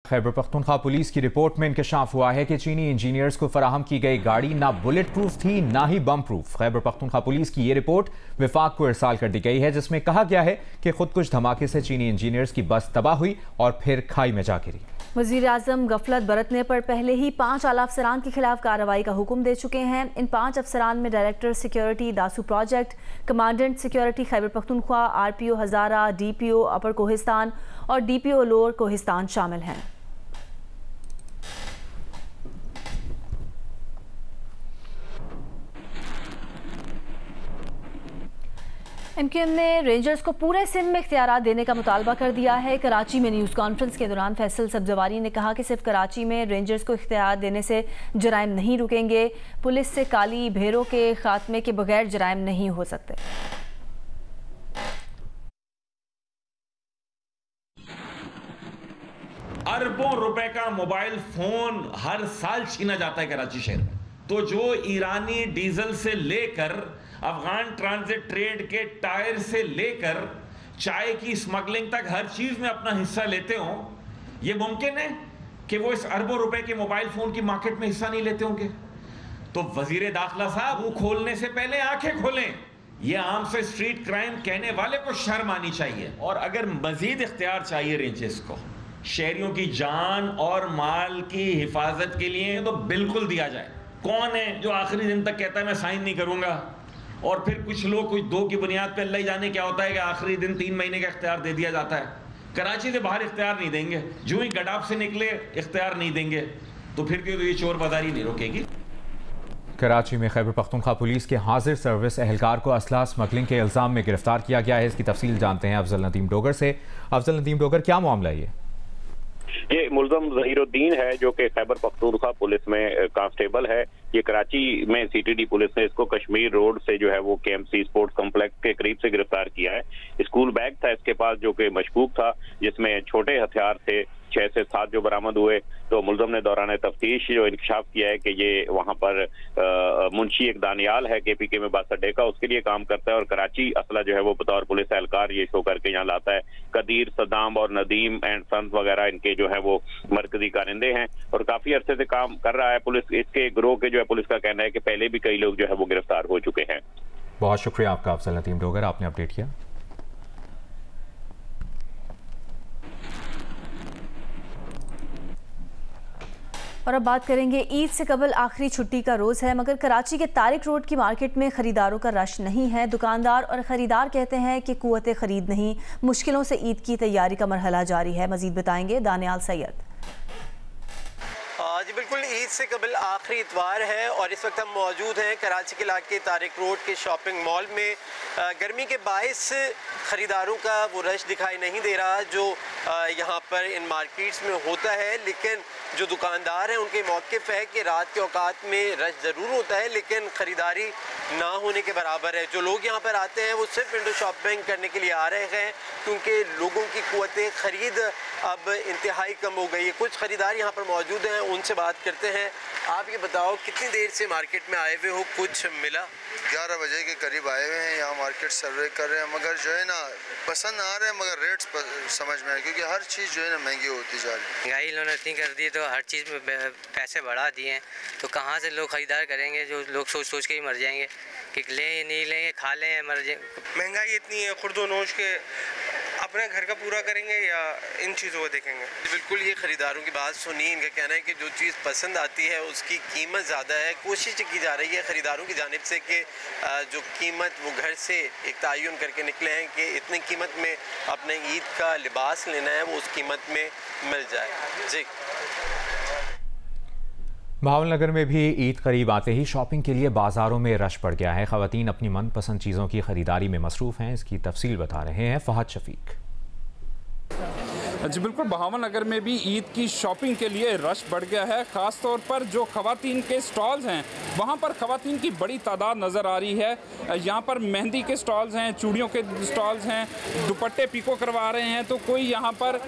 Khyber Pakhtunkhwa police की report में इंकशाफ हुआ है कि चीनी इंजीनियर्स को फराहम की गई गाड़ी ना बुलेट प्रूफ थी ना ही बम प्रूफ। खैबर पख्तूनख्वा पुलिस की ये रिपोर्ट विफाक को इरसाल कर दी गई है, जिसमें कहा गया है कि खुदकुश धमाके से चीनी इंजीनियर्स की बस तबाह हुई और फिर खाई में जा गिरी। वज़ीर आज़म गफलत बरतने पर पहले ही 5 आला अफसरान के खिलाफ कार्रवाई का हुक्म दे चुके हैं। इन 5 अफसरान में director security Dasu project, commandant security Khyber Pakhtunkhwa, RPO Hazara, DPO upper Kohistan और DPO लोअर कोहिस्तान शामिल हैं। MQM ने रेंजर्स को पूरे सिंध में इख्तियारात देने का मुतालबा कर दिया है। कराची में न्यूज़ कॉन्फ्रेंस के दौरान फैसल सब्जवारी ने कहा कि सिर्फ कराची में रेंजर्स को इख्तियार देने से जराइम नहीं रुकेंगे। पुलिस से काली भेरों के खात्मे के बगैर जराइम नहीं हो सकते। अरबों रुपए का मोबाइल फोन हर साल छीना जाता है कराची शहर में। तो जो ईरानी डीजल से लेकर अफगान ट्रांजिट ट्रेड के टायर से लेकर चाय की स्मगलिंग तक हर चीज में अपना हिस्सा लेते हों, यह मुमकिन है कि वो इस अरबों रुपए के मोबाइल फोन की मार्केट में हिस्सा नहीं लेते होंगे? तो वजीर दाखिला साहब मुंह खोलने से पहले आंखें खोलें। यह आम से स्ट्रीट क्राइम कहने वाले को शर्म आनी चाहिए। और अगर मजीद इख्तियार चाहिए रेंजर्स को शहरियों की जान और माल की हिफाजत के लिए, तो बिल्कुल दिया जाए। कौन है जो आखिरी दिन तक कहता है मैं साइन नहीं करूंगा, और फिर कुछ लोग कुछ दो की बुनियाद पर अल्लाह ही जाने क्या होता है कि आखिरी दिन 3 महीने का इख्तियार दे दिया जाता है। कराची से बाहर इख्तियार नहीं देंगे, जो ही गडाफ से निकले इख्तियार नहीं देंगे, तो फिर क्यों ये चोर बाजारी नहीं रोकेगी। कराची में खैबर पख्तूनख्वा पुलिस के हाजिर सर्विस एहलकार को असला स्मगलिंग के इल्ज़ाम में गिरफ्तार किया गया है। इसकी तफसील जानते हैं अफजल नदीम डोगर से। अफजल नदीम डोगर, क्या मामला है ये मुल्ज़म ज़हीरुद्दीन है जो कि खैबर पख्तूनख्वा पुलिस में कांस्टेबल है। ये कराची में CTD पुलिस ने इसको कश्मीर रोड से जो है वो KMC स्पोर्ट्स कॉम्प्लेक्स के करीब से गिरफ्तार किया है। स्कूल बैग था इसके पास जो कि मशकूक था, जिसमें छोटे हथियार थे 6 से 7 जो बरामद हुए। तो मुल्ज़म ने दौरान तफ्तीश जो इंकशाफ किया है कि ये वहाँ पर मुंशी एक दानियाल है KPK में बस अड्डे का, उसके लिए काम करता है और कराची असला जो है वो बतौर पुलिस एहलकार ये शो करके यहाँ लाता है। कदीर, सद्दाम और नदीम एंड सन्स वगैरह इनके जो है वो मरकजी कारिंदे हैं और काफी अरसे से काम कर रहा है पुलिस। इसके गिरोह के जो है पुलिस का कहना है कि पहले भी कई लोग जो है वो गिरफ्तार हो चुके हैं। बहुत शुक्रिया आपका अफजल नदीम डोगर, आपने अपडेट किया। और अब बात करेंगे, ईद से कबल आखिरी छुट्टी का रोज़ है, मगर कराची के तारिक रोड की मार्केट में ख़रीदारों का रश नहीं है। दुकानदार और ख़रीदार कहते हैं कि कुव्वत ख़रीद नहीं, मुश्किलों से ईद की तैयारी का मरहला जारी है। मज़ीद बताएंगे दानियाल सैयद। जी बिल्कुल, ईद से कबल आखिरी इतवार है और इस वक्त हम मौजूद हैं कराची के इलाके तारिक रोड के शॉपिंग मॉल में। गर्मी के बायस ख़रीदारों का वो रश दिखाई नहीं दे रहा जो यहाँ पर इन मार्केट्स में होता है, लेकिन जो दुकानदार हैं उनके मौक़िफ़ है कि रात के औकात में रश ज़रूर होता है लेकिन ख़रीदारी ना होने के बराबर है। जो लोग यहाँ पर आते हैं वो सिर्फ विंडो शॉपिंग करने के लिए आ रहे हैं क्योंकि लोगों की कुव्वत ख़रीद अब इंतहाई कम हो गई है। कुछ ख़रीदार यहाँ पर मौजूद हैं, उनसे बात करते हैं। आप ये बताओ कितनी देर से मार्केट में आए हुए हो, कुछ मिला? 11 बजे के करीब आए हुए हैं, यहाँ मार्केट सर्वे कर रहे हैं, मगर जो है ना पसंद आ रहे हैं मगर रेट्स समझ में आए क्योंकि हर चीज़ जो है ना महंगी होती जा रही है। महंगाई इन्होंने इतनी कर दी तो हर चीज़ में पैसे बढ़ा दिए हैं, तो कहाँ से लोग ख़रीदार करेंगे? जो लोग सोच सोच के ही मर जाएंगे कि लें नहीं लेंगे, खा लें मर जाए। महंगाई इतनी है, खुर्दो नोश के अपने घर का पूरा करेंगे या इन चीज़ों को देखेंगे? बिल्कुल, ये ख़रीदारों की बात सुनी। इनका कहना है कि जो चीज़ पसंद आती है उसकी कीमत ज़्यादा है। कोशिश की जा रही है ख़रीदारों की जानिब से कि जो कीमत वो घर से एक तयन करके निकले हैं कि इतनी कीमत में अपने ईद का लिबास लेना है वो उस कीमत में मिल जाए। जी, भावलनगर में भी ईद करीब आते ही शॉपिंग के लिए बाजारों में रश पड़ गया है। ख़वातीन अपनी मनपसंद चीज़ों की खरीदारी में मसरूफ़ हैं। इसकी तफसील बता रहे हैं फहद शफीक। जी बिल्कुल, बहावलनगर में भी ईद की शॉपिंग के लिए रश बढ़ गया है। ख़ास तौर पर जो ख़वातीन के स्टॉल्स हैं वहाँ पर ख़वातीन की बड़ी तादाद नज़र आ रही है। यहाँ पर मेहंदी के स्टॉल्स हैं, चूड़ियों के स्टॉल्स हैं, दुपट्टे पिको करवा रहे हैं, तो कोई यहाँ पर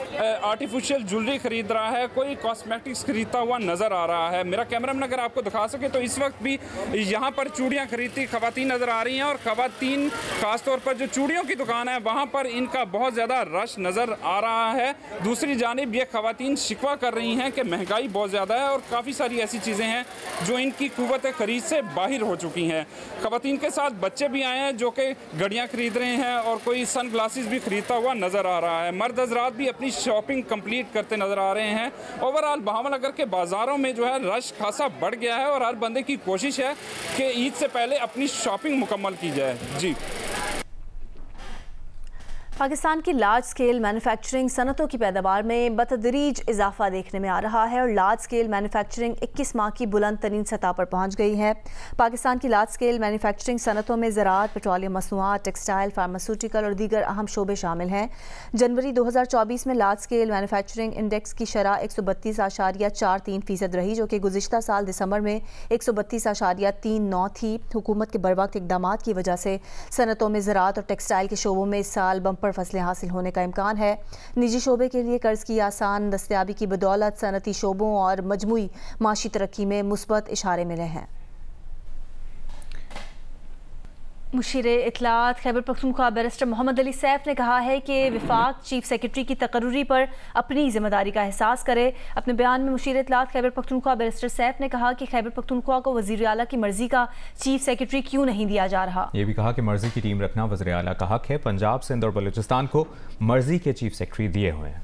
आर्टिफिशियल ज्वेलरी ख़रीद रहा है, कोई कॉस्मेटिक्स ख़रीदता हुआ नज़र आ रहा है। मेरा कैमरामैन अगर आपको दिखा सके तो इस वक्त भी यहाँ पर चूड़ियाँ खरीदती ख़वातीन नज़र आ रही हैं और ख़वातीन ख़ास तौर पर जो चूड़ियों की दुकान है वहाँ पर इनका बहुत ज़्यादा रश नज़र आ रहा है। दूसरी जानिब ये ख़वातीन शिकवा कर रही हैं कि महंगाई बहुत ज़्यादा है और काफ़ी सारी ऐसी चीज़ें हैं जो इनकी कुव्वत खरीद से बाहर हो चुकी हैं। ख़वातीन के साथ बच्चे भी आए हैं जो कि घड़ियाँ खरीद रहे हैं और कोई सन ग्लासेस भी खरीदता हुआ नज़र आ रहा है। मर्द हज़रात भी अपनी शॉपिंग कंप्लीट करते नज़र आ रहे हैं। ओवरऑल भावनगर के बाज़ारों में जो है रश खासा बढ़ गया है और हर बंदे की कोशिश है कि ईद से पहले अपनी शॉपिंग मुकम्मल की जाए। जी, पाकिस्तान की लार्ज स्केल मैन्युफैक्चरिंग सनतों की पैदावार में बतदरीज इजाफा देखने में आ रहा है और लार्ज स्केल मैन्युफैक्चरिंग 21 माह की बुलंद तरीन सतह पर पहुंच गई है। पाकिस्तान की लार्ज स्केल मैन्युफैक्चरिंग सनतों में ज़राअत, पेट्रोलियम मसनूआत, टेक्सटाइल, फार्मास्यूटिकल और दीगर अहम शोबे शामिल हैं। जनवरी 2024 में लार्ज स्केल मैन्युफैक्चरिंग इंडेक्स की शरह 132.43% रही, जो कि गुज़िश्ता साल दिसंबर में 132.39 थी। हुकूमत के बरवक्त इक़दाम की वजह से सनतों में ज़राअत और टेक्सटाइल के शोबों में इस साल बम्पर फसलें हासिल होने का इम्कान है। निजी शोबे के लिए कर्ज की आसान दस्तयाबी की बदौलत सनती शोबों और मजमूई माशी तरक्की में मुस्बत इशारे मिले हैं। मुशीरे इत्तलात खैबर पख्तूनख्वा बैरिस्टर मोहम्मद अली सैफ ने कहा है कि वफाक चीफ सेक्रेटरी की तकर्रुरी पर अपनी जिम्मेदारी का एहसास करे। अपने बयान में मुशीरे इत्तलात खैबर पख्तूनख्वा बैरिस्टर सैफ ने कहा कि खैबर पख्तूनख्वा को वज़ीर आला की मर्जी का चीफ सेक्रेटरी क्यों नहीं दिया जा रहा। ये भी कहा कि मर्जी की टीम रखना वज़ीर आला का हक है। पंजाब, सिंध और बलूचिस्तान को मर्जी के चीफ सेक्रेटरी दिए हुए हैं।